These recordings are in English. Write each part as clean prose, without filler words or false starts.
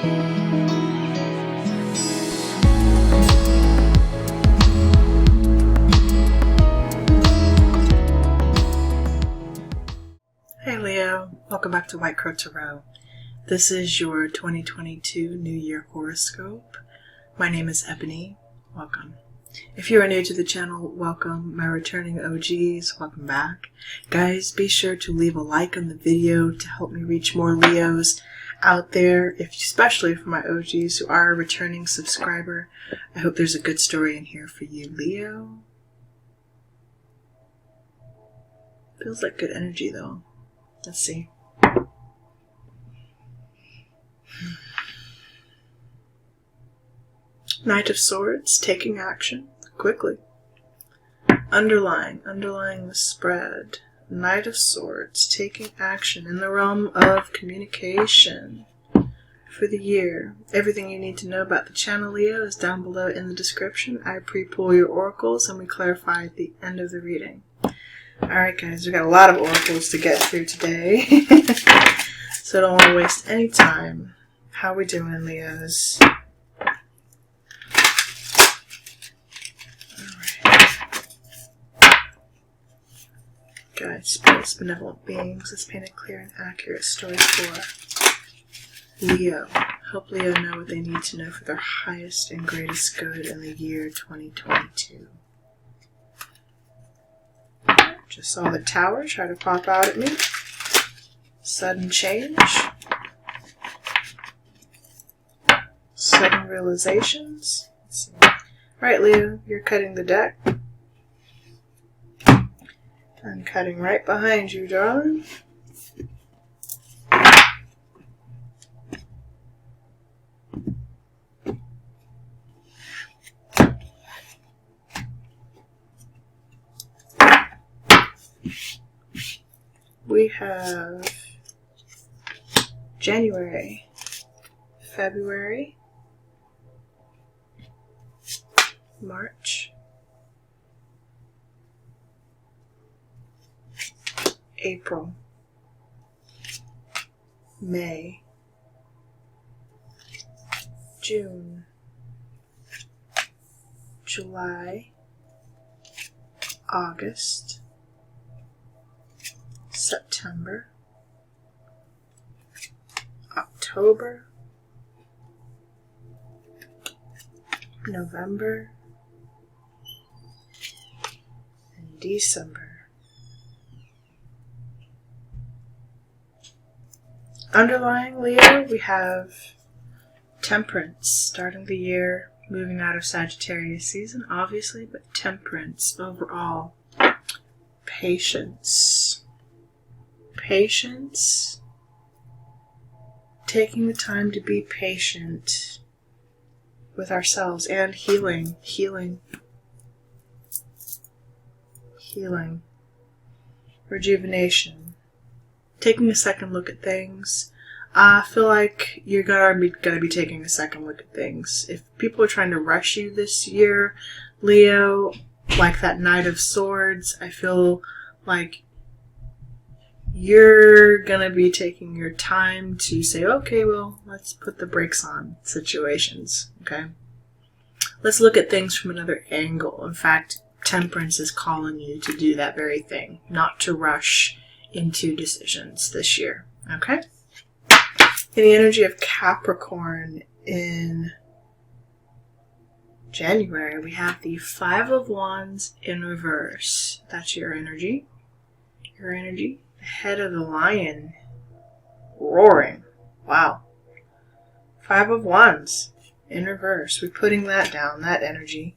Hey Leo, welcome back to White Crow Tarot. This is your 2022 New Year horoscope. My name is Ebony. Welcome. If you are new to the channel, welcome. My returning OGs, welcome back. Guys, be sure to leave a like on the video to help me reach more Leos out there, especially for my OGs who are a returning subscriber. I hope there's a good story in here for you, Leo. Feels like good energy though. Let's see. Knight of Swords, taking action quickly. Underlying the spread. Knight of Swords, taking action in the realm of communication for the year. Everything you need to know about the channel, Leo, is down below in the description. I pre-pull your oracles and we clarify at the end of the reading. Alright guys, we got a lot of oracles to get through today, so I don't want to waste any time. How we doing, Leos? Alright. Guys, spirits, benevolent beings, let's paint a clear and accurate story for Leo. Help Leo know what they need to know for their highest and greatest good in the year 2022. Just saw the tower try to pop out at me. Sudden change. Sudden realizations. Let's see. Right, Leo, you're cutting the deck. I'm cutting right behind you, darling. We have January, February, March, April, May, June, July, August, September, October, November, and December. Underlying, Leo, we have Temperance, starting the year, moving out of Sagittarius season, obviously, but Temperance overall. Patience. Patience. Taking the time to be patient with ourselves and healing. Rejuvenation. Taking a second look at things. I feel like you're gonna be taking a second look at things. If people are trying to rush you this year, Leo, like that Knight of Swords, I feel like you're gonna be taking your time to say, okay, well, let's put the brakes on situations, okay? Let's look at things from another angle. In fact, Temperance is calling you to do that very thing, not to rush into decisions this year, okay? In the energy of Capricorn in January, we have the Five of Wands in reverse. That's your energy. Your energy. The head of the lion. Roaring. Wow. Five of Wands in reverse. We're putting that down, that energy.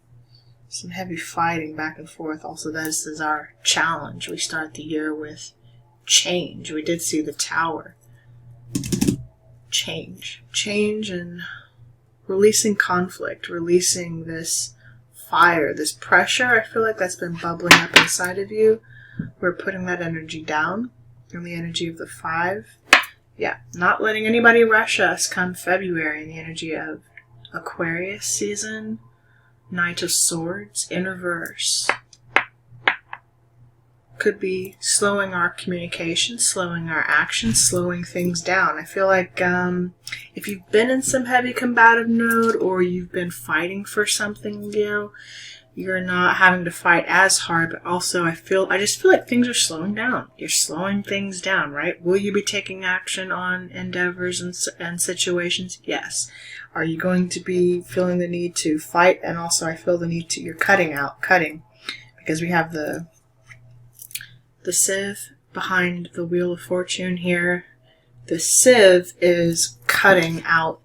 Some heavy fighting back and forth. Also, this is our challenge. We start the year with change. We did see the Tower. Change and releasing conflict, releasing this fire, this pressure. I feel like that's been bubbling up inside of you. We're putting that energy down in the energy of the Five. Yeah, not letting anybody rush us come February in the energy of Aquarius season. Knight of Swords in reverse. could be slowing our communication, slowing our actions, slowing things down. I feel like if you've been in some heavy combative mode or you've been fighting for something, you're not having to fight as hard, but also I just feel like things are slowing down. You're slowing things down, right? Will you be taking action on endeavors and situations? Yes. Are you going to be feeling the need to fight? And also I feel the need to, you're cutting, because we have the sieve behind the Wheel of Fortune here. The sieve is cutting out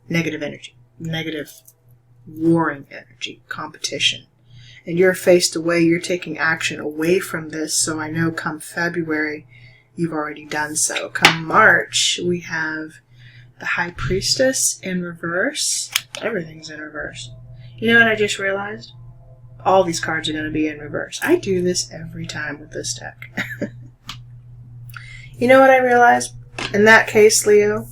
negative energy, negative warring energy, competition. And you're faced away, you're taking action away from this, so I know come February you've already done so. Come March, we have the High Priestess in reverse. Everything's in reverse. You know what I just realized? All these cards are going to be in reverse. I do this every time with this deck. You know what I realized? In that case, Leo,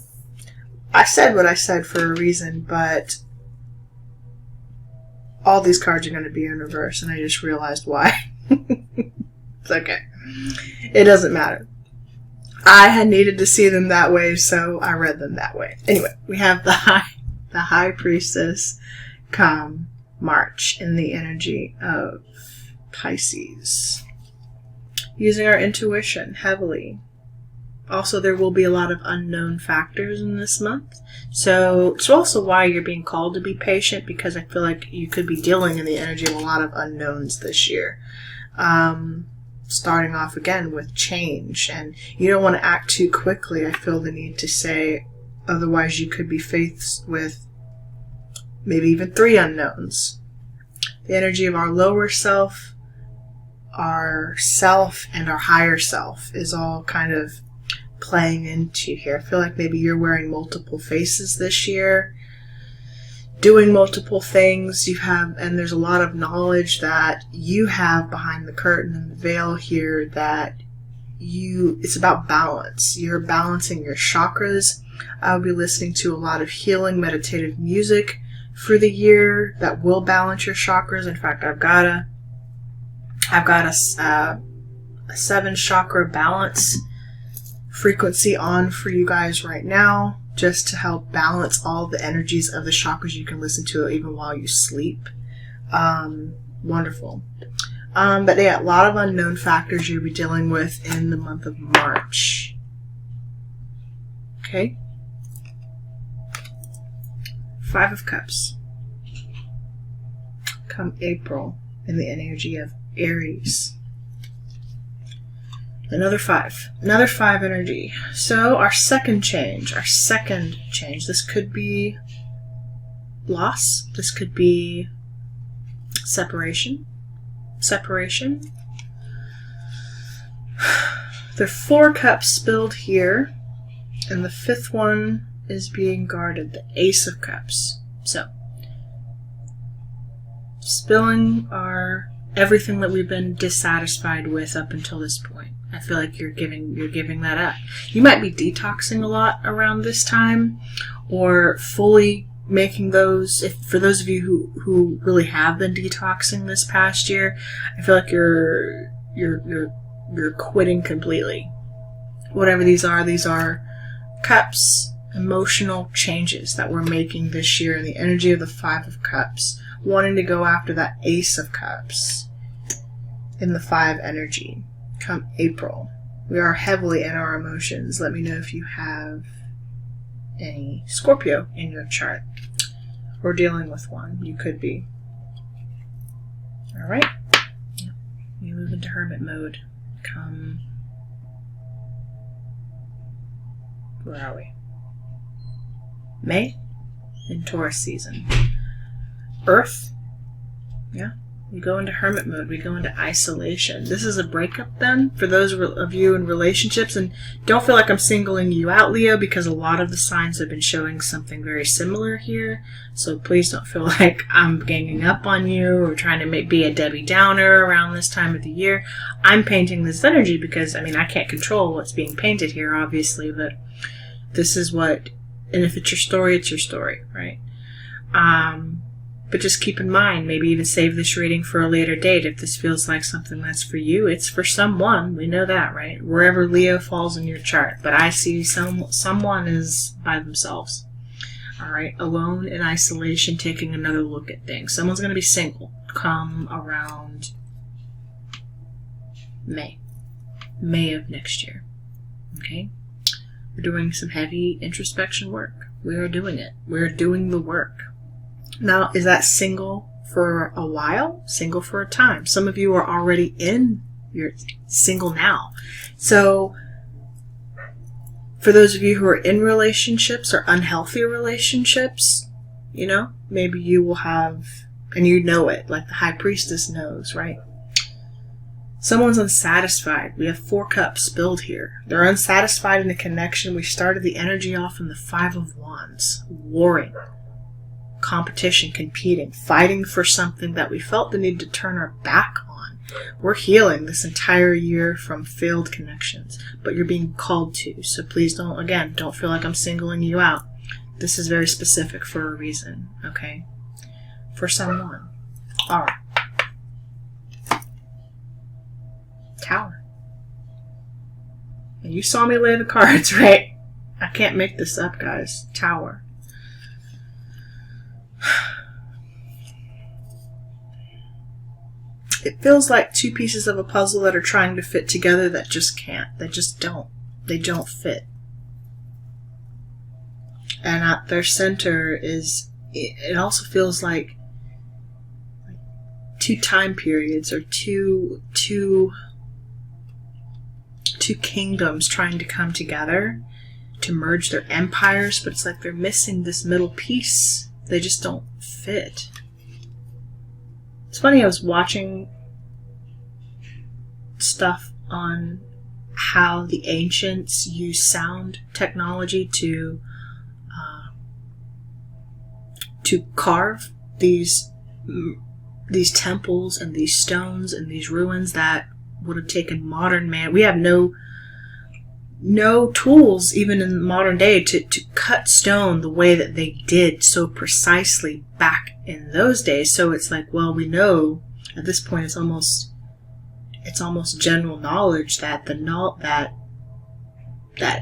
I said what I said for a reason, but all these cards are going to be in reverse, and I just realized why. It's okay. It doesn't matter. I had needed to see them that way, so I read them that way. Anyway, we have the High Priestess come March in the energy of Pisces. Using our intuition heavily. Also, there will be a lot of unknown factors in this month. So it's also why you're being called to be patient, because I feel like you could be dealing in the energy of a lot of unknowns this year. Starting off again with change, and you don't want to act too quickly. I feel the need to say, otherwise you could be faced with maybe even 3 unknowns. The energy of our lower self, our self, and our higher self is all kind of playing into here. I feel like maybe you're wearing multiple faces this year, doing multiple things. And there's a lot of knowledge that you have behind the curtain and the veil here that it's about balance. You're balancing your chakras. I'll be listening to a lot of healing meditative music for the year that will balance your chakras. In fact, I've got a 7 chakra balance frequency on for you guys right now, just to help balance all the energies of the chakras. You can listen to it even while you sleep. Wonderful. But yeah, a lot of unknown factors you'll be dealing with in the month of March. Okay. 5 of Cups. Come April in the energy of Aries. Another 5 energy. So our second change, this could be loss. This could be separation. There are 4 cups spilled here, and the 5th one is being guarded, the Ace of Cups. So, spilling everything that we've been dissatisfied with up until this point. I feel like you're giving that up. You might be detoxing a lot around this time, or fully making those. For those of you who really have been detoxing this past year, I feel like you're quitting completely. Whatever these are cups, emotional changes that we're making this year in the energy of the 5 of Cups, wanting to go after that Ace of Cups in the 5 energy. Come April, we are heavily in our emotions. Let me know if you have any Scorpio in your chart or dealing with one. You could be. All right. We move into hermit mode. Come. Where are we? May, in Taurus season. Earth. Yeah. We go into hermit mode. We go into isolation. This is a breakup then for those of you in relationships. And don't feel like I'm singling you out, Leo, because a lot of the signs have been showing something very similar here. So please don't feel like I'm ganging up on you or trying to be a Debbie Downer around this time of the year. I'm painting this energy because, I can't control what's being painted here, obviously, but this is what, and if it's your story, right? But just keep in mind, maybe even save this reading for a later date if this feels like something that's for you. It's for someone. We know that, right? Wherever Leo falls in your chart. But I see someone is by themselves. All right? Alone in isolation, taking another look at things. Someone's going to be single come around May of next year. Okay? We're doing some heavy introspection work. We are doing it. We're doing the work. Now, is that single for a while? Single for a time? Some of you are already you're single now. So, for those of you who are in relationships or unhealthy relationships, you know, maybe you will have, and you know it, like the High Priestess knows, right? Someone's unsatisfied. We have 4 cups spilled here. They're unsatisfied in the connection. We started the energy off in the 5 of Wands, warring. Competition, competing, fighting for something that we felt the need to turn our back on. We're healing this entire year from failed connections, but you're being called to. So please don't feel like I'm singling you out. This is very specific for a reason, okay? For someone. All right. Tower. And you saw me lay the cards, right? I can't make this up, guys. Tower. It feels like 2 pieces of a puzzle that are trying to fit together that just can't. They just don't. They don't fit. And at their center it also feels like 2 time periods or two kingdoms trying to come together to merge their empires, but it's like they're missing this middle piece. They just don't fit. It's funny, I was watching stuff on how the ancients use sound technology to carve these temples and these stones and these ruins that would have taken modern man. We have no tools even in modern day to cut stone the way that they did so precisely back in those days. So it's like, well, we know at this point it's almost general knowledge that that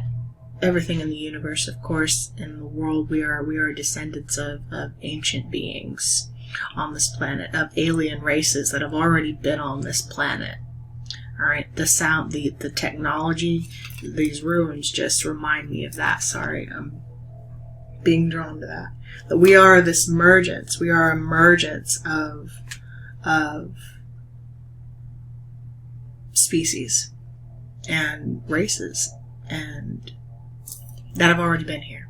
everything in the universe, of course, in the world, we are descendants of ancient beings on this planet, of alien races that have already been on this planet. All right, the sound, the technology, these ruins just remind me of that. Sorry, I'm being drawn to that. That we are this emergence. We are emergence of species and races and that have already been here.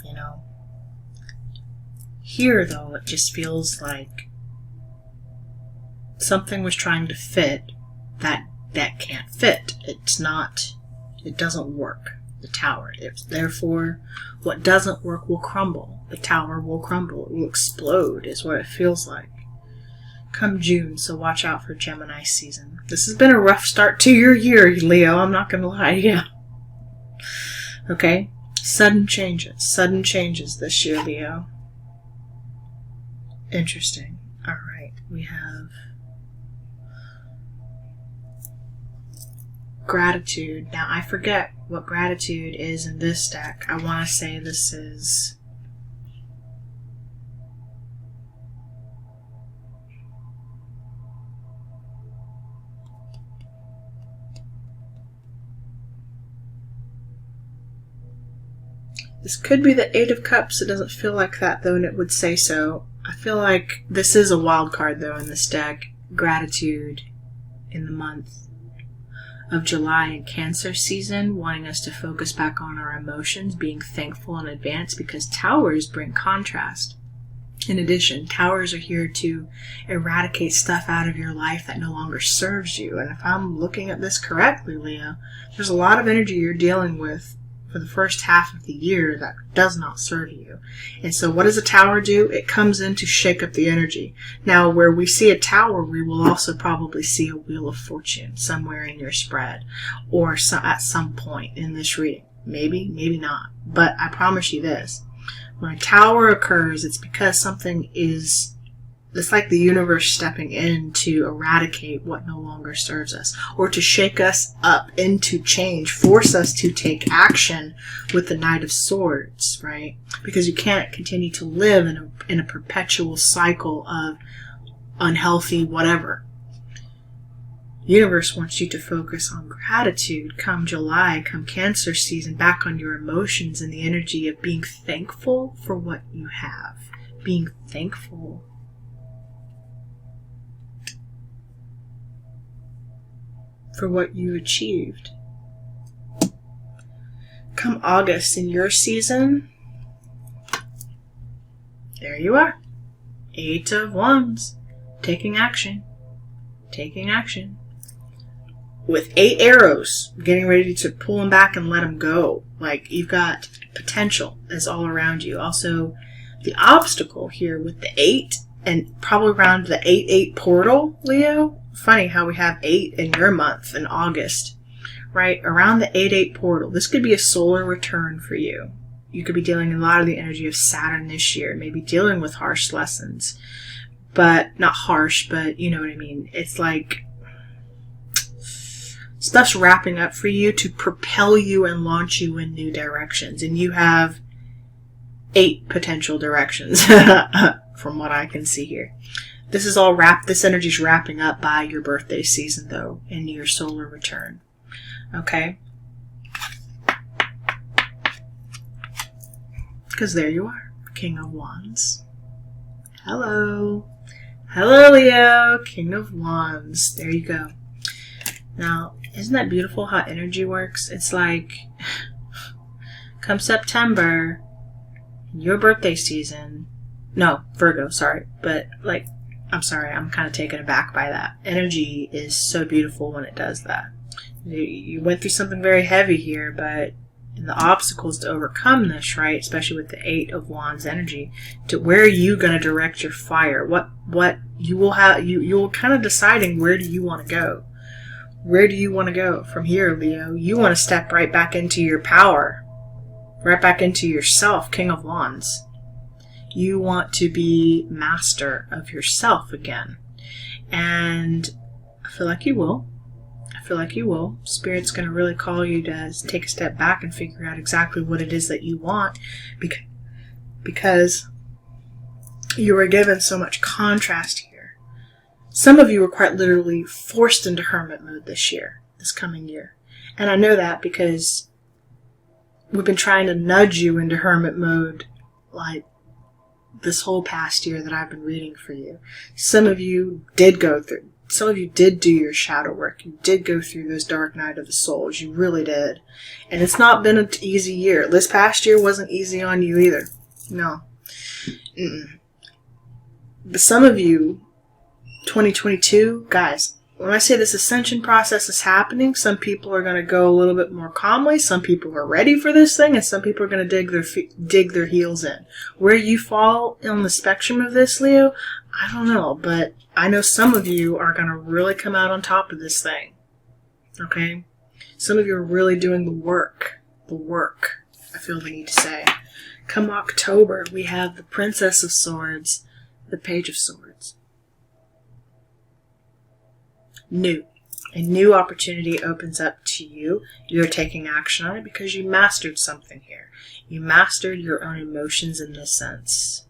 You know. Here, though, it just feels like something was trying to fit that can't fit. It doesn't work. The tower. Therefore, what doesn't work will crumble. The tower will crumble. It will explode, is what it feels like. Come June, so watch out for Gemini season. This has been a rough start to your year, Leo. I'm not going to lie to you. Okay? Sudden changes this year, Leo. Interesting. Alright, we have gratitude. Now, I forget what gratitude is in this deck. I want to say this is... This could be the 8 of Cups. It doesn't feel like that, though, and it would say so. I feel like this is a wild card, though, in this deck. Gratitude in the month of July and Cancer season, wanting us to focus back on our emotions, being thankful in advance, because towers bring contrast. In addition, towers are here to eradicate stuff out of your life that no longer serves you. And if I'm looking at this correctly, Leo, there's a lot of energy you're dealing with for the first half of the year that does not serve you. And so what does a tower do? It comes in to shake up the energy. Now, where we see a tower, we will also probably see a Wheel of Fortune somewhere in your spread, or at some point in this reading. Maybe, maybe not. But I promise you this. When a tower occurs, it's because something is, it's like the universe stepping in to eradicate what no longer serves us, or to shake us up into change, force us to take action with the Knight of Swords, right? Because you can't continue to live in a perpetual cycle of unhealthy whatever. The universe wants you to focus on gratitude come July, come Cancer season, back on your emotions and the energy of being thankful for what you have. Being thankful. For what you achieved. Come August in your season, there you are. 8 of Wands. Taking action. Taking action. With 8 arrows, getting ready to pull them back and let them go. Like, you've got potential is all around you. Also, the obstacle here with the 8 and probably around the 8-8 portal, Leo. Funny how we have 8 in your month in August, right? Around the 8-8 portal. This could be a solar return for you. You could be dealing a lot of the energy of Saturn this year. Maybe dealing with harsh lessons. But, not harsh, but you know what I mean. It's like stuff's wrapping up for you to propel you and launch you in new directions. And you have 8 potential directions from what I can see here. This is all this energy's wrapping up by your birthday season, though, in your solar return. Okay? Because there you are, King of Wands. Hello. Hello, Leo, King of Wands. There you go. Now, isn't that beautiful how energy works? It's like, come September, your birthday season. No, Virgo, sorry. But, like, I'm sorry, I'm kind of taken aback by that. Energy is so beautiful when it does that. You went through something very heavy here, but the obstacles to overcome this, right? Especially with the 8 of Wands energy, to where are you going to direct your fire? What you will have, you'll kind of deciding where do you want to go? Where do you want to go from here, Leo? You want to step right back into your power, right back into yourself, King of Wands. You want to be master of yourself again. And I feel like you will. I feel like you will. Spirit's going to really call you to take a step back and figure out exactly what it is that you want. Because you were given so much contrast here. Some of you were quite literally forced into hermit mode this year, this coming year. And I know that because we've been trying to nudge you into hermit mode, like, this whole past year that I've been reading for you. Some of you did do your shadow work. You did go through those dark night of the souls. You really did. And it's not been an easy year. This past year wasn't easy on you either. No. But some of you, 2022, guys, when I say this ascension process is happening, some people are going to go a little bit more calmly. Some people are ready for this thing, and some people are going to dig their heels in. Where you fall on the spectrum of this, Leo, I don't know, but I know some of you are going to really come out on top of this thing. Okay? Some of you are really doing the work. The work, I feel the need to say. Come October, we have the Princess of Swords, the Page of Swords. New. A new opportunity opens up to you. You're taking action on it because you mastered something here. You mastered your own emotions in this sense.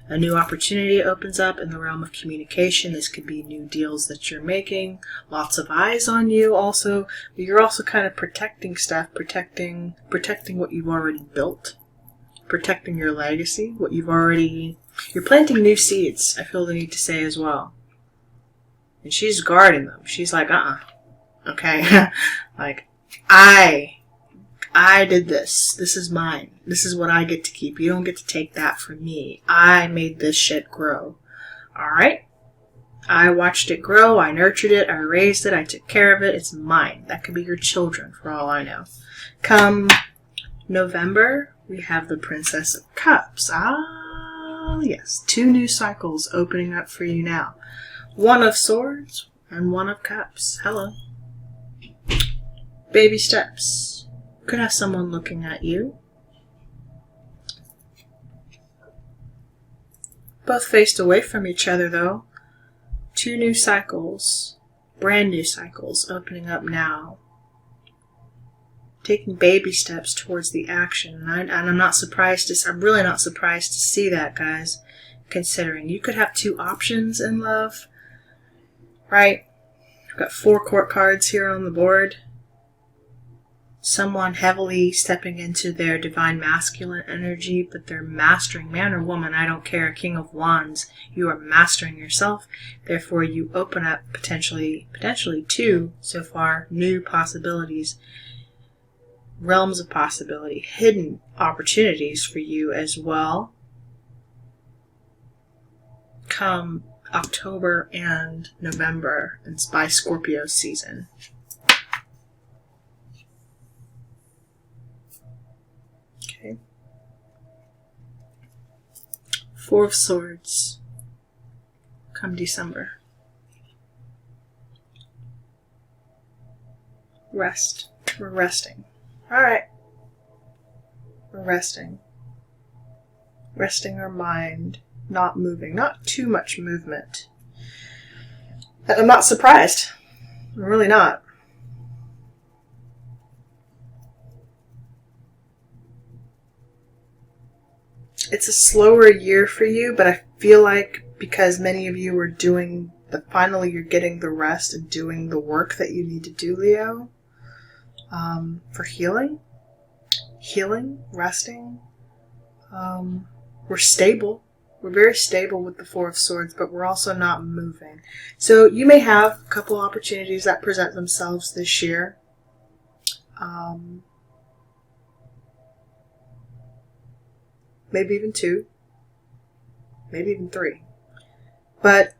A new opportunity opens up in the realm of communication. This could be new deals that you're making. Lots of eyes on you also. But you're also kind of protecting stuff, protecting what you've already built. Protecting your legacy, what you've already... You're planting new seeds, I feel the need to say as well. And she's guarding them. She's like, okay? Like, I did this. This is mine. This is what I get to keep. You don't get to take that from me. I made this shit grow. Alright? I watched it grow. I nurtured it. I raised it. I took care of it. It's mine. That could be your children, for all I know. Come November, we have the Princess of Cups. Ah, yes. 2 new cycles opening up for you now. 1 of Swords and 1 of Cups. Hello. Baby steps. Could have someone looking at you. Both faced away from each other, though. 2 new cycles, brand new cycles, opening up now. Taking baby steps towards the action. And I'm not surprised I'm really not surprised to see that, guys, considering you could have 2 options in love, right? I've got 4 court cards here on the board. Someone heavily stepping into their divine masculine energy, but they're mastering, man or woman, I don't care, King of Wands, you are mastering yourself. Therefore, you open up potentially 2 so far new possibilities, realms of possibility, hidden opportunities for you as well. Come October and November, it's by Scorpio season. Okay. 4 of Swords. Come December. Rest. We're resting. Alright. We're resting. Resting our mind. Not moving. Not too much movement. And I'm not surprised. I'm really not. It's a slower year for you, but I feel like because many of you are doing finally you're getting the rest and doing the work that you need to do, Leo, for healing, resting. We're stable. We're very stable with the 4 of Swords, but we're also not moving. So you may have a couple opportunities that present themselves this year. Maybe even 2. Maybe even 3. But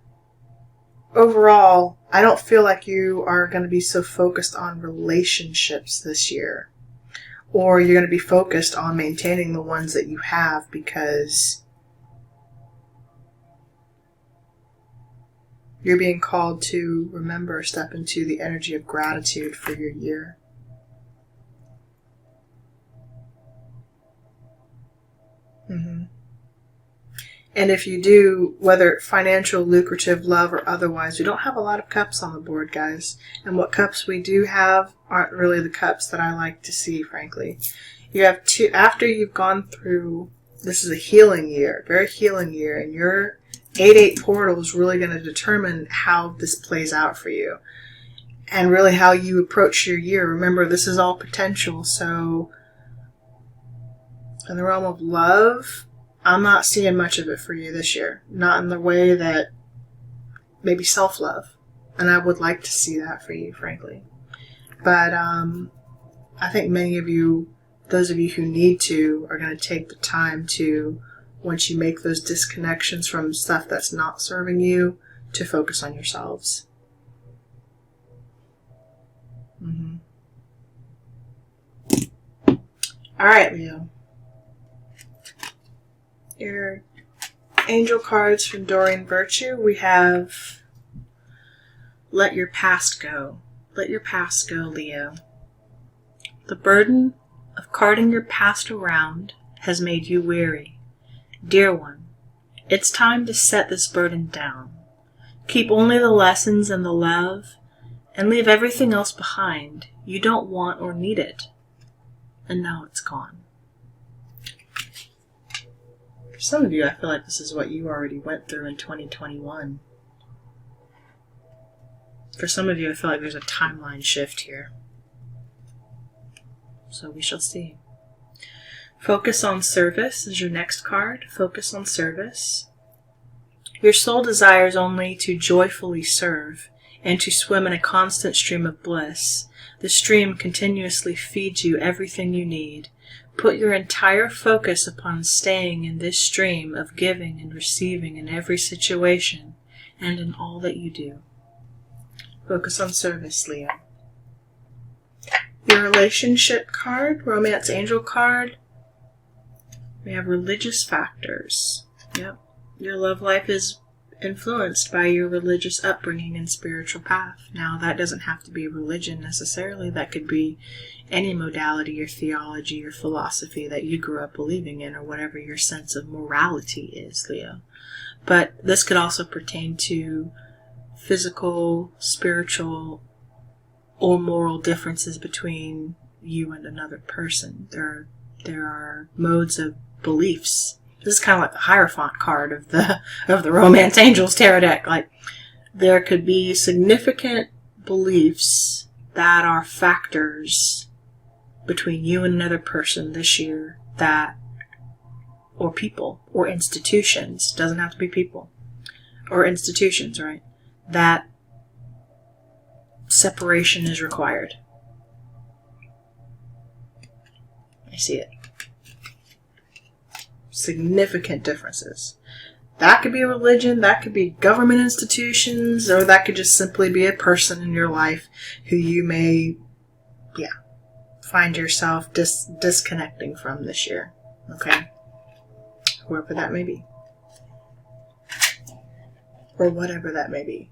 overall, I don't feel like you are going to be so focused on relationships this year. Or you're going to be focused on maintaining the ones that you have, because you're being called to remember, step into the energy of gratitude for your year. And if you do, whether financial, lucrative, love, or otherwise, we don't have a lot of cups on the board, guys. And what cups we do have aren't really the cups that I like to see, frankly. You have 2, after you've gone through, this is a healing year, very healing year, and your 8-8 portal is really going to determine how this plays out for you. And really how you approach your year. Remember, this is all potential, so in the realm of love, I'm not seeing much of it for you this year. Not in the way that maybe self-love. And I would like to see that for you, frankly. But I think many of you, those of you who need to, are going to take the time to, once you make those disconnections from stuff that's not serving you, to focus on yourselves. All right, Leo. Your angel cards from Doreen Virtue. We have let your past go. Let your past go, Leo. The burden of carting your past around has made you weary. Dear one, it's time to set this burden down. Keep only the lessons and the love, and leave everything else behind. You don't want or need it. And now it's gone. For some of you, I feel like this is what you already went through in 2021. For some of you, I feel like there's a timeline shift here. So we shall see. Focus on service is your next card. Focus on service. Your soul desires only to joyfully serve and to swim in a constant stream of bliss. The stream continuously feeds you everything you need. Put your entire focus upon staying in this stream of giving and receiving in every situation and in all that you do. Focus on service, Leo. Your relationship card, romance angel card, we have religious factors. Yep. Your love life is influenced by your religious upbringing and spiritual path. Now, that doesn't have to be religion necessarily. That could be any modality or theology or philosophy that you grew up believing in, or whatever your sense of morality is, Leo. But this could also pertain to physical, spiritual, or moral differences between you and another person. There are modes of beliefs. This is kind of like the Hierophant card of the Romance Angels tarot deck. Like, there could be significant beliefs that are factors between you and another person this year, or people, or institutions, doesn't have to be people, or institutions, right? That separation is required. I see it. Significant differences. That could be a religion, that could be government institutions, or that could just simply be a person in your life who you may, find yourself disconnecting from this year. Okay? Whoever that may be. Or whatever that may be.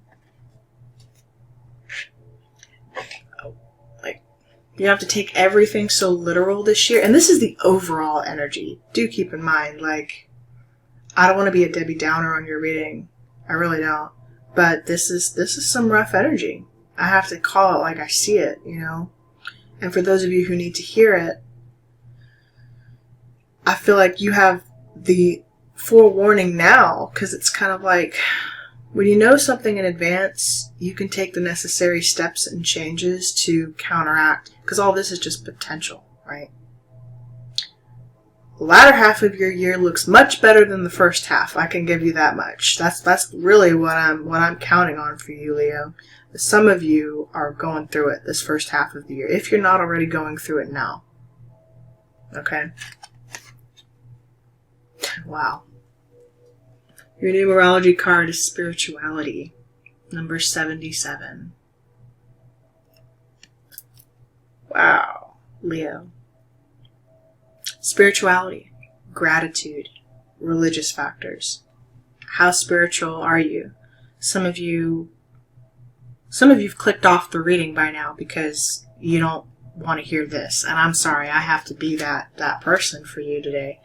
You have to take everything so literal this year. And this is the overall energy. Do keep in mind, like, I don't want to be a Debbie Downer on your reading. I really don't. But this is some rough energy. I have to call it like I see it, you know? And for those of you who need to hear it, I feel like you have the forewarning now, because it's kind of like, when you know something in advance, you can take the necessary steps and changes to counteract, because all this is just potential, right? The latter half of your year looks much better than the first half. I can give you that much. That's really what I'm counting on for you, Leo. Some of you are going through it this first half of the year, if you're not already going through it now. Okay? Wow. Your numerology card is spirituality, number 77. Wow, Leo. Spirituality, gratitude, religious factors. How spiritual are you? Some of you've clicked off the reading by now because you don't want to hear this. And I'm sorry, I have to be that person for you today.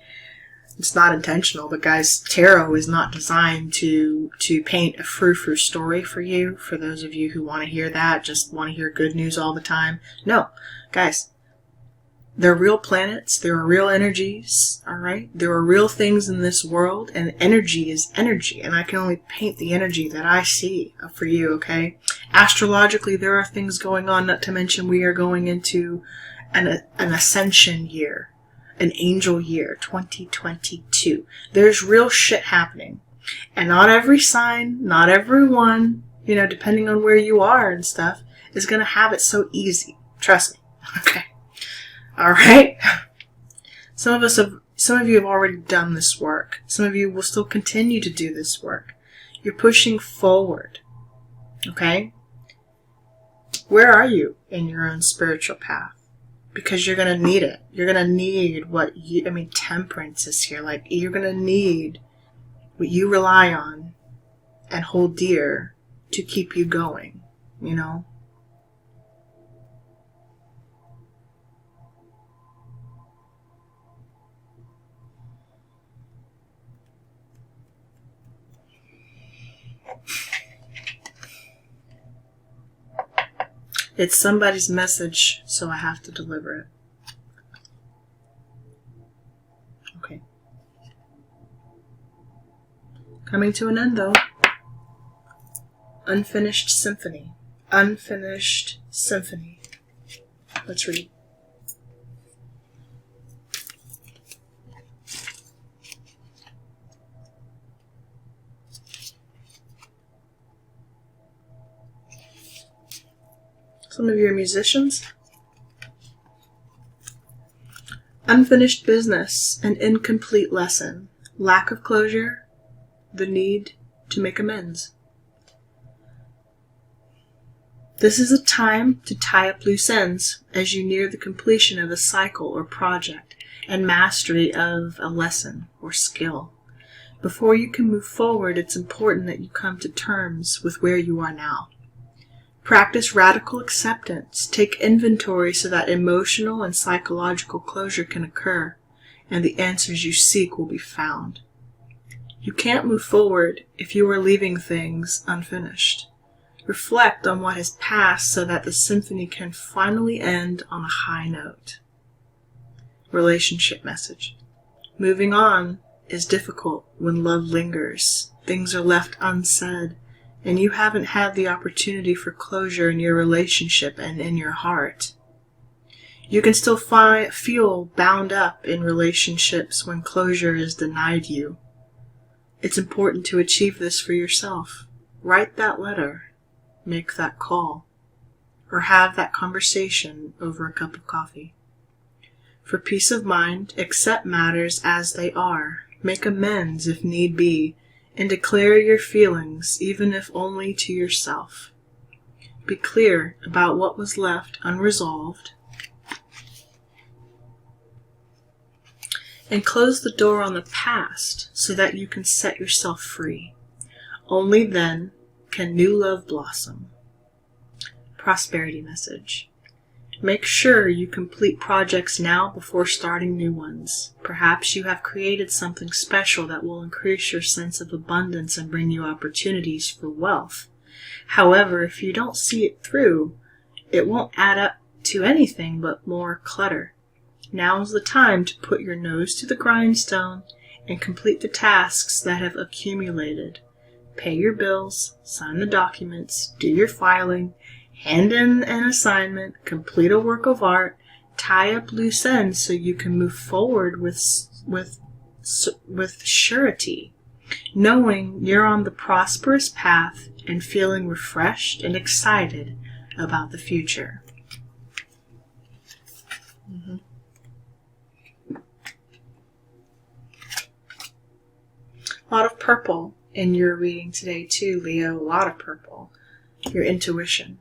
It's not intentional, but guys, tarot is not designed to paint a frou-frou story for you. For those of you who want to hear that, just want to hear good news all the time. No, guys, there are real planets, there are real energies, all right? There are real things in this world, and energy is energy, and I can only paint the energy that I see for you, okay? Astrologically, there are things going on, not to mention we are going into an ascension year. An angel year, 2022. There's real shit happening. And not every sign, not everyone, depending on where you are and stuff, is going to have it so easy. Trust me. Okay. Alright? Some of you have already done this work. Some of you will still continue to do this work. You're pushing forward. Okay? Where are you in your own spiritual path? Because you're going to need it. You're going to need temperance is here. Like, you're going to need what you rely on and hold dear to keep you going, It's somebody's message, so I have to deliver it. Okay. Coming to an end, though. Unfinished symphony. Unfinished symphony. Let's read. Some of you are musicians. Unfinished business, an incomplete lesson, lack of closure, the need to make amends. This is a time to tie up loose ends as you near the completion of a cycle or project and mastery of a lesson or skill. Before you can move forward, it's important that you come to terms with where you are now. Practice radical acceptance. Take inventory so that emotional and psychological closure can occur, and the answers you seek will be found. You can't move forward if you are leaving things unfinished. Reflect on what has passed so that the symphony can finally end on a high note. Relationship message. Moving on is difficult when love lingers. Things are left unsaid, and you haven't had the opportunity for closure in your relationship and in your heart. You can still feel bound up in relationships when closure is denied you. It's important to achieve this for yourself. Write that letter, make that call, or have that conversation over a cup of coffee. For peace of mind, accept matters as they are, make amends if need be, and declare your feelings, even if only to yourself. Be clear about what was left unresolved, and close the door on the past so that you can set yourself free. Only then can new love blossom. Prosperity message. Make sure you complete projects now before starting new ones. Perhaps you have created something special that will increase your sense of abundance and bring you opportunities for wealth. However, if you don't see it through, it won't add up to anything but more clutter. Now's the time to put your nose to the grindstone and complete the tasks that have accumulated. Pay your bills, sign the documents, do your filing, hand in an assignment, complete a work of art, tie up loose ends so you can move forward with surety, knowing you're on the prosperous path and feeling refreshed and excited about the future. A lot of purple in your reading today too, Leo. A lot of purple. Your intuition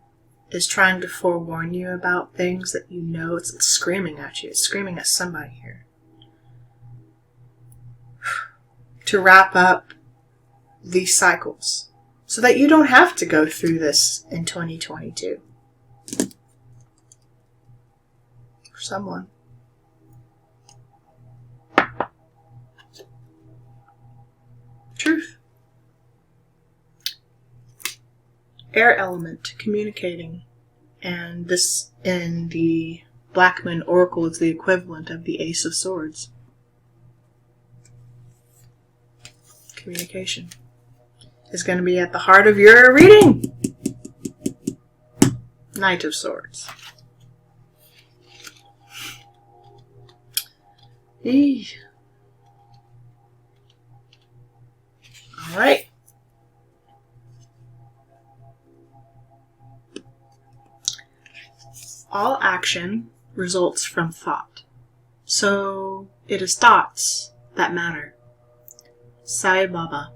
is trying to forewarn you about things that you know. It's screaming at you. It's screaming at somebody here. To wrap up these cycles so that you don't have to go through this in 2022. For someone. Truth. Air element, communicating, and this in the Black Moon Oracle is the equivalent of the Ace of Swords. Communication is going to be at the heart of your reading. Knight of Swords. All right. All action results from thought. So it is thoughts that matter. Sai Baba.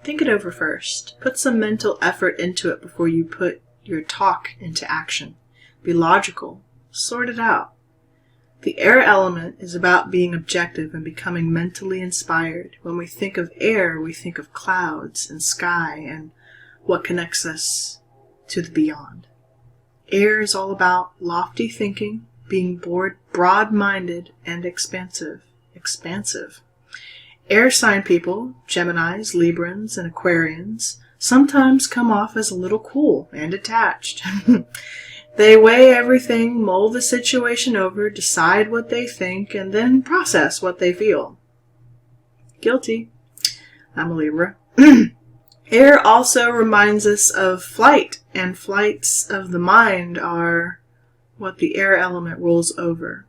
Think it over first. Put some mental effort into it before you put your talk into action. Be logical. Sort it out. The air element is about being objective and becoming mentally inspired. When we think of air, we think of clouds and sky and what connects us to the beyond. Air is all about lofty thinking, being broad-minded and expansive. Air sign people, Geminis, Librans, and Aquarians, sometimes come off as a little cool and detached. They weigh everything, mull the situation over, decide what they think, and then process what they feel. Guilty. I'm a Libra. Air also reminds us of flight, and flights of the mind are what the air element rules over.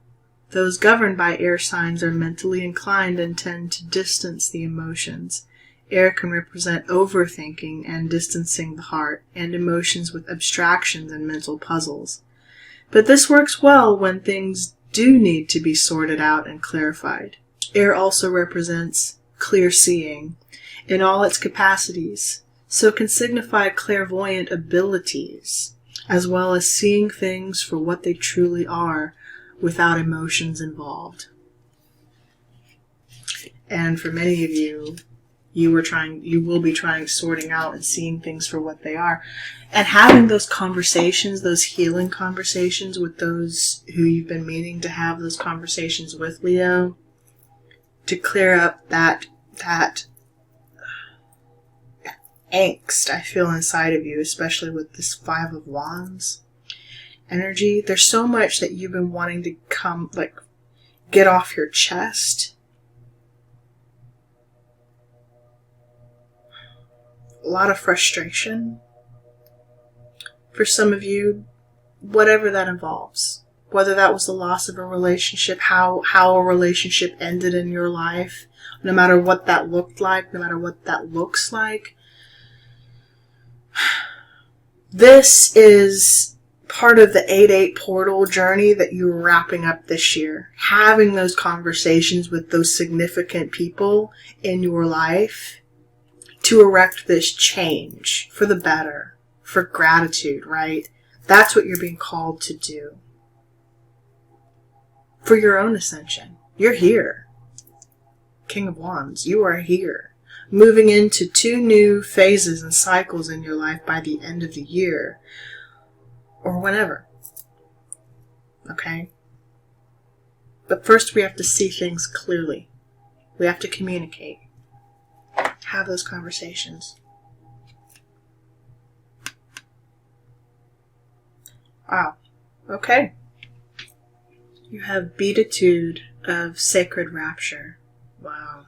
Those governed by air signs are mentally inclined and tend to distance the emotions. Air can represent overthinking and distancing the heart, and emotions with abstractions and mental puzzles. But this works well when things do need to be sorted out and clarified. Air also represents clear seeing in all its capacities, so can signify clairvoyant abilities, as well as seeing things for what they truly are without emotions involved. And for many of you, you will be sorting out and seeing things for what they are, and having those conversations, those healing conversations with those who you've been meaning to have those conversations with, Leo, to clear up that that angst I feel inside of you, especially with this Five of Wands energy. There's so much that you've been wanting to get off your chest. A lot of frustration. For some of you, whatever that involves. Whether that was the loss of a relationship, how a relationship ended in your life, no matter what that looked like, no matter what that looks like. This is part of the 8-8 portal journey that you're wrapping up this year. Having those conversations with those significant people in your life to erect this change for the better, for gratitude, right? That's what you're being called to do. For your own ascension. You're here. King of Wands, you are here. Moving into 2 new phases and cycles in your life by the end of the year. Or whenever. Okay? But first we have to see things clearly. We have to communicate. Have those conversations. Wow. Okay. You have beatitude of sacred rapture. Wow.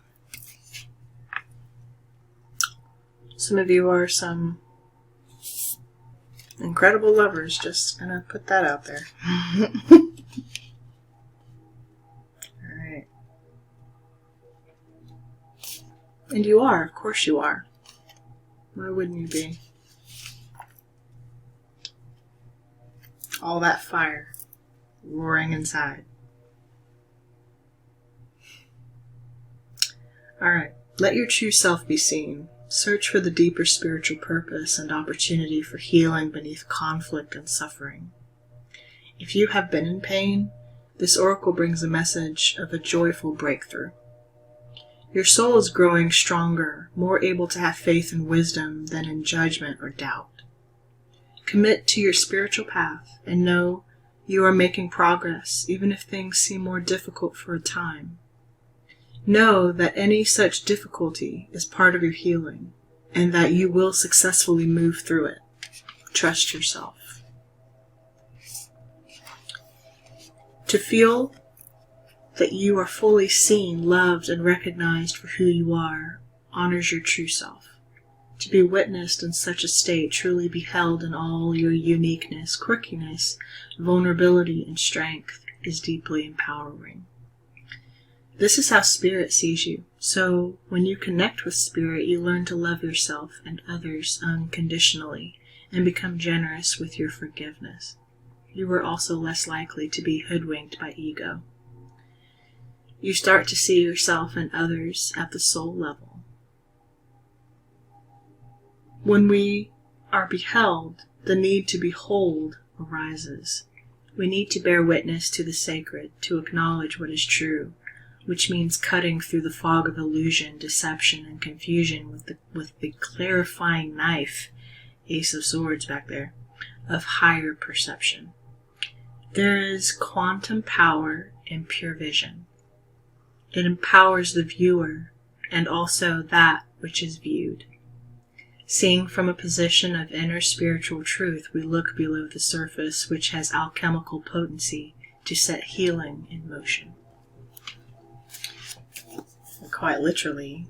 Some of you are some incredible lovers. Just gonna put that out there. Alright. And you are. Of course you are. Why wouldn't you be? All that fire roaring inside. Alright, let your true self be seen. Search for the deeper spiritual purpose and opportunity for healing beneath conflict and suffering. If you have been in pain, this oracle brings a message of a joyful breakthrough. Your soul is growing stronger, more able to have faith and wisdom than in judgment or doubt. Commit to your spiritual path and know you are making progress, even if things seem more difficult for a time. Know that any such difficulty is part of your healing, and that you will successfully move through it. Trust yourself. To feel that you are fully seen, loved, and recognized for who you are honors your true self. To be witnessed in such a state, truly beheld in all your uniqueness, quirkiness, vulnerability, and strength, is deeply empowering. This is how Spirit sees you. So, when you connect with Spirit, you learn to love yourself and others unconditionally, and become generous with your forgiveness. You are also less likely to be hoodwinked by ego. You start to see yourself and others at the soul level. When we are beheld, the need to behold arises. We need to bear witness to the sacred, to acknowledge what is true, which means cutting through the fog of illusion, deception, and confusion with the clarifying knife, Ace of Swords back there, of higher perception. There is quantum power in pure vision. It empowers the viewer and also that which is viewed. Seeing from a position of inner spiritual truth, we look below the surface, which has alchemical potency to set healing in motion. Quite literally.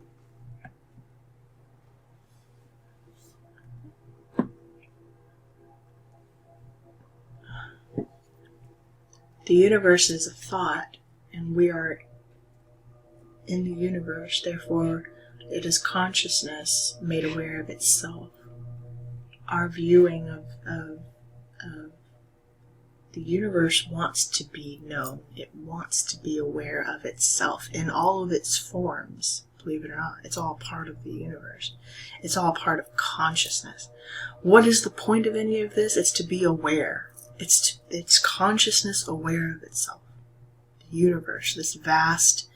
The universe is a thought, and we are in the universe, therefore it is consciousness made aware of itself. Our viewing of the universe wants to be known. It wants to be aware of itself in all of its forms. Believe it or not, it's all part of the universe. It's all part of consciousness. What is the point of any of this? It's to be aware. It's consciousness aware of itself. The universe, this vast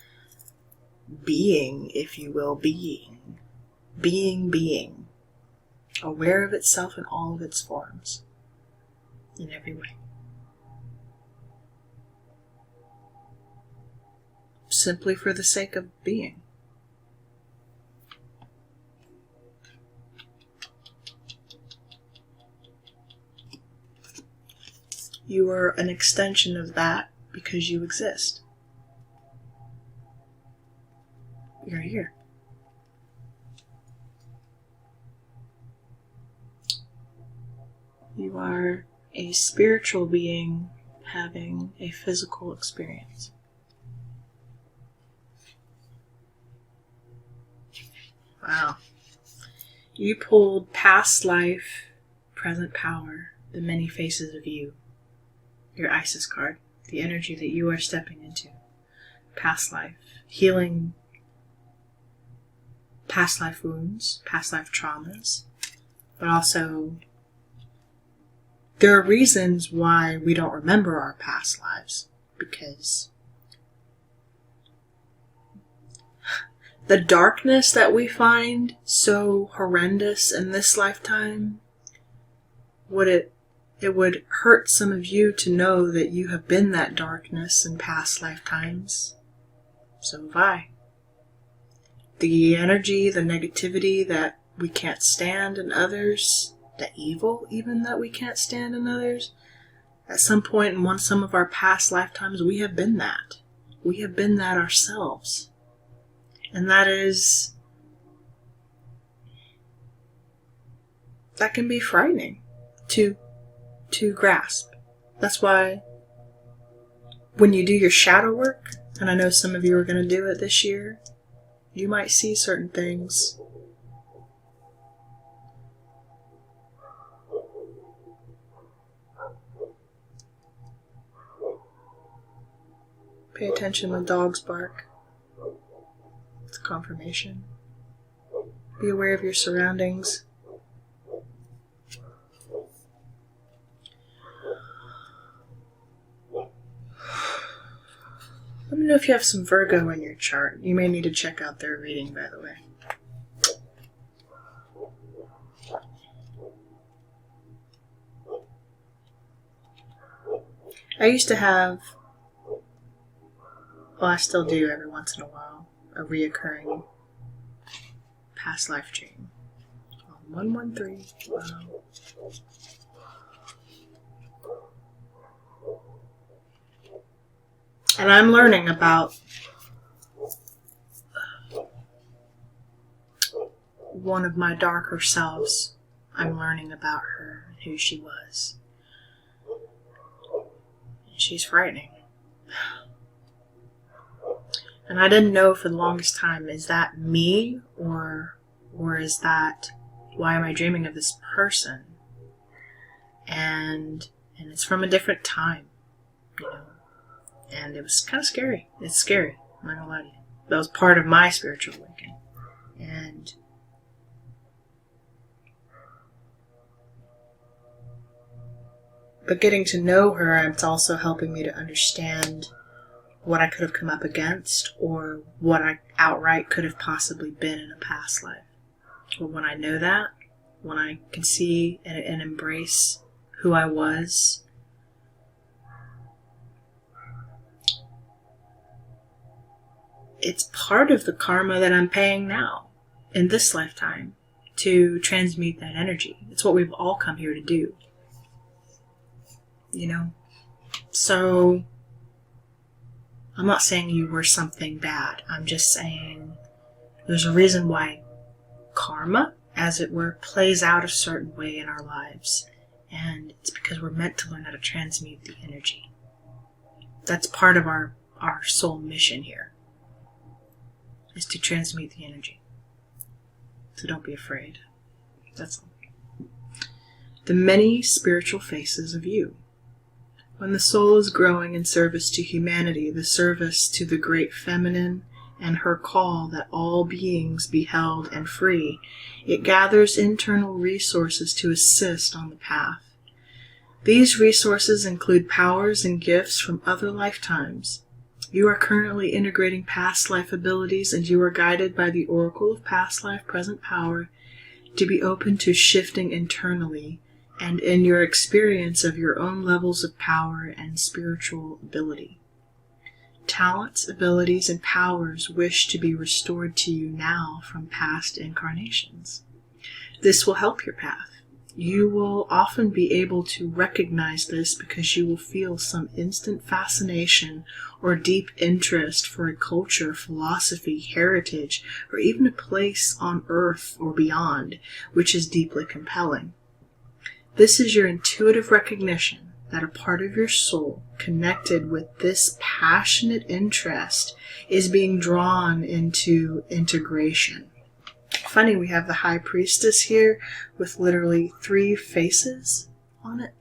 being, if you will, being, aware of itself in all of its forms, in every way. Simply for the sake of being. You are an extension of that because you exist. You're here. You are a spiritual being having a physical experience. Wow. You pulled past life, present power, the many faces of you. Your Isis card, the energy that you are stepping into. Past life, healing past life wounds, past life traumas, but also there are reasons why we don't remember our past lives, because the darkness that we find so horrendous in this lifetime, it would hurt some of you to know that you have been that darkness in past lifetimes. So have I. The energy, the negativity that we can't stand in others, the evil even that we can't stand in others, at some point in some of our past lifetimes, we have been that. We have been that ourselves. And that can be frightening to grasp. That's why when you do your shadow work, and I know some of you are going to do it this year, you might see certain things. Pay attention when dogs bark. It's a confirmation. Be aware of your surroundings. Let me know if you have some Virgo in your chart. You may need to check out their reading, by the way. I used to have, well, I still do every once in a while, a reoccurring past life dream. 113. Wow. And I'm learning about one of my darker selves. I'm learning about her and who she was. And she's frightening. And I didn't know for the longest time, is that me or is that, why am I dreaming of this person? And it's from a different time, you know. And it was kind of scary. It's scary. I'm not gonna lie to you. That was part of my spiritual awakening. But getting to know her, it's also helping me to understand what I could have come up against, or what I outright could have possibly been in a past life. But when I know that, when I can see and embrace who I was, it's part of the karma that I'm paying now, in this lifetime, to transmute that energy. It's what we've all come here to do. You know? So, I'm not saying you were something bad. I'm just saying there's a reason why karma, as it were, plays out a certain way in our lives. And it's because we're meant to learn how to transmute the energy. That's part of our soul mission here, is to transmute the energy. So don't be afraid. That's all. The many spiritual faces of you. When the soul is growing in service to humanity, the service to the great feminine, and her call that all beings be held and free, it gathers internal resources to assist on the path. These resources include powers and gifts from other lifetimes. You are currently integrating past life abilities, and you are guided by the Oracle of Past Life Present Power to be open to shifting internally and in your experience of your own levels of power and spiritual ability. Talents, abilities, and powers wish to be restored to you now from past incarnations. This will help your path. You will often be able to recognize this because you will feel some instant fascination or deep interest for a culture, philosophy, heritage, or even a place on Earth or beyond, which is deeply compelling. This is your intuitive recognition that a part of your soul connected with this passionate interest is being drawn into integration. Funny, we have the High Priestess here with literally 3 faces on it.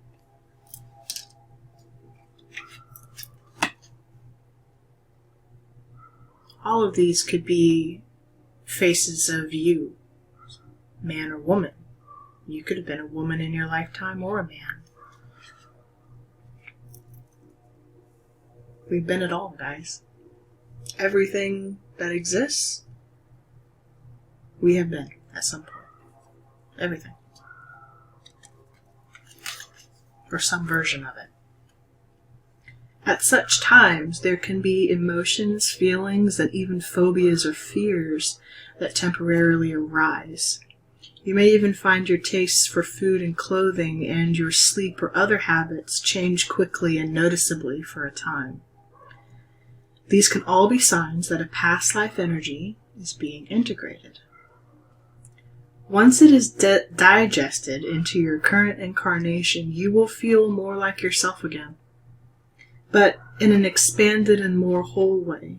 All of these could be faces of you, man or woman. You could have been a woman in your lifetime or a man. We've been it all, guys. Everything that exists, we have been at some point. Everything. Or some version of it. At such times, there can be emotions, feelings, and even phobias or fears that temporarily arise. You may even find your tastes for food and clothing and your sleep or other habits change quickly and noticeably for a time. These can all be signs that a past life energy is being integrated. Once it is digested into your current incarnation, you will feel more like yourself again, but in an expanded and more whole way.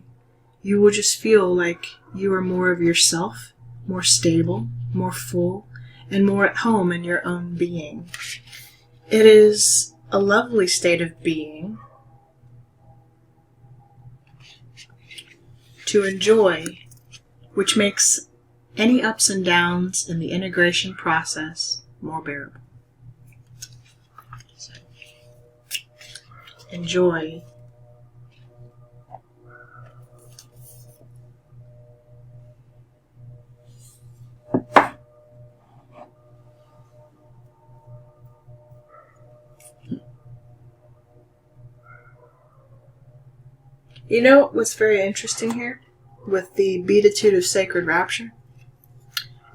You will just feel like you are more of yourself, more stable, more full, and more at home in your own being. It is a lovely state of being to enjoy, which makes any ups and downs in the integration process more bearable. So, enjoy. You know what's very interesting here with the Beatitude of Sacred Rapture?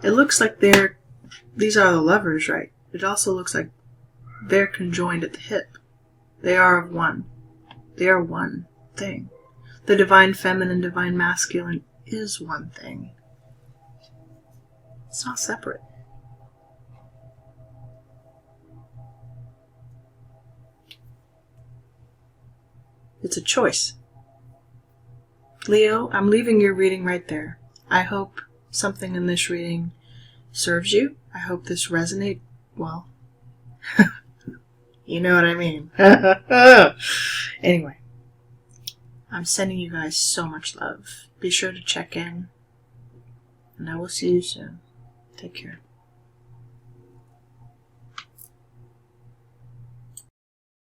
It looks like these are the lovers, right? It also looks like they're conjoined at the hip. They are of one. They are one thing. The divine feminine, divine masculine is one thing. It's not separate. It's a choice. Leo, I'm leaving your reading right there. I hope something in this reading serves you. I hope this resonates. Well, you know what I mean. Anyway, I'm sending you guys so much love. Be sure to check in, and I will see you soon. Take care.